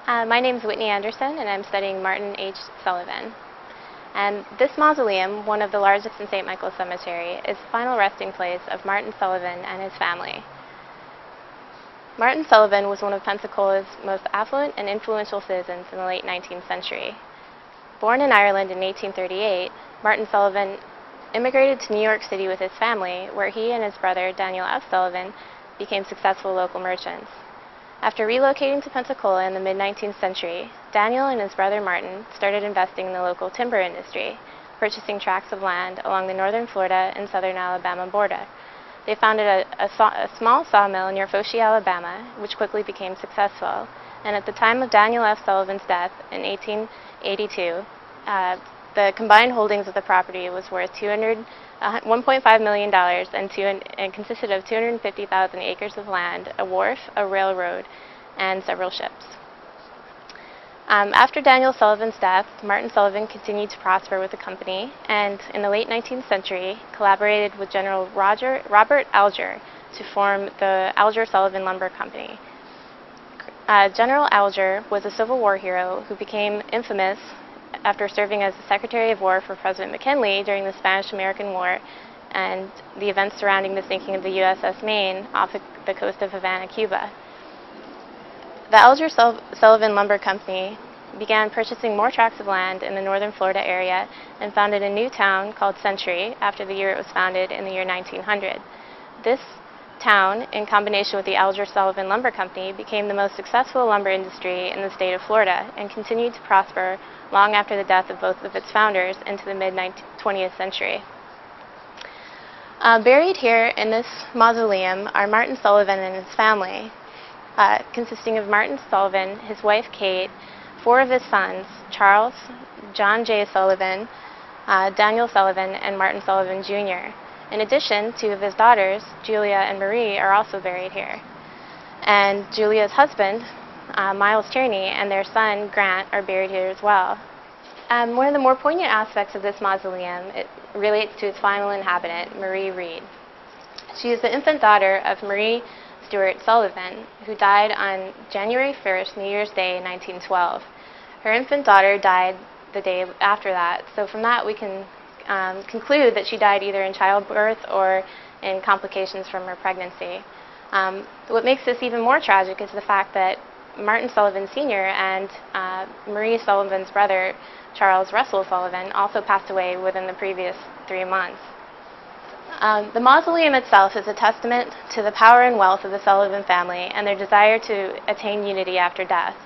My name is Whitney Anderson, and I'm studying Martin H. Sullivan. And this mausoleum, one of the largest in St. Michael's Cemetery, is the final resting place of Martin Sullivan and his family. Martin Sullivan was one of Pensacola's most affluent and influential citizens in the late 19th century. Born in Ireland in 1838, Martin Sullivan immigrated to New York City with his family, where he and his brother, Daniel F. Sullivan, became successful local merchants. After relocating to Pensacola in the mid-19th century, Daniel and his brother Martin started investing in the local timber industry, purchasing tracts of land along the northern Florida and southern Alabama border. They founded a small sawmill near Foshee, Alabama, which quickly became successful. And at the time of Daniel F. Sullivan's death in 1882, the combined holdings of the property was worth $1.5 million and consisted of 250,000 acres of land, a wharf, a railroad, and several ships. After Daniel Sullivan's death, Martin Sullivan continued to prosper with the company, and in the late 19th century collaborated with General Robert Alger to form the Alger-Sullivan Lumber Company. General Alger was a Civil War hero who became infamous after serving as the Secretary of War for President McKinley during the Spanish-American War and the events surrounding the sinking of the USS Maine off the coast of Havana, Cuba. The Alger-Sullivan Lumber Company began purchasing more tracts of land in the northern Florida area and founded a new town called Century after the year it was founded in the year 1900. This town, in combination with the Alger-Sullivan Lumber Company, became the most successful lumber industry in the state of Florida and continued to prosper long after the death of both of its founders into the mid-20th century. Buried here in this mausoleum are Martin Sullivan and his family, consisting of Martin Sullivan, his wife Kate, 4 of his sons, Charles, John J. Sullivan, Daniel Sullivan, and Martin Sullivan Jr. In addition, 2 of his daughters, Julia and Marie, are also buried here. And Julia's husband, Miles Tierney, and their son, Grant, are buried here as well. One of the more poignant aspects of this mausoleum relates to its final inhabitant, Marie Reed. She is the infant daughter of Marie Stewart Sullivan, who died on January 1st, New Year's Day, 1912. Her infant daughter died the day after that, so from that we can conclude that she died either in childbirth or in complications from her pregnancy. What makes this even more tragic is the fact that Martin Sullivan Sr. and Marie Sullivan's brother, Charles Russell Sullivan, also passed away within the previous 3 months. The mausoleum itself is a testament to the power and wealth of the Sullivan family and their desire to attain unity after death.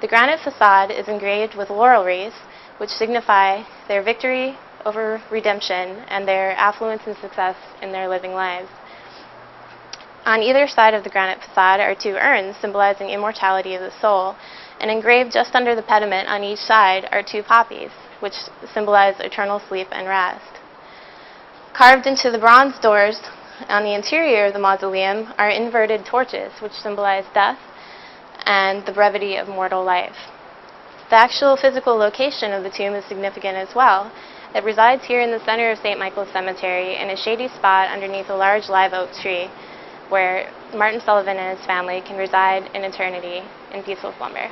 The granite facade is engraved with laurel wreaths, which signify their victory over redemption and their affluence and success in their living lives. On either side of the granite facade are 2 urns symbolizing immortality of the soul, and engraved just under the pediment on each side are 2 poppies, which symbolize eternal sleep and rest. Carved into the bronze doors on the interior of the mausoleum are inverted torches, which symbolize death and the brevity of mortal life. The actual physical location of the tomb is significant as well. It resides here in the center of St. Michael's Cemetery in a shady spot underneath a large live oak tree, where Martin Sullivan and his family can reside in eternity in peaceful slumber.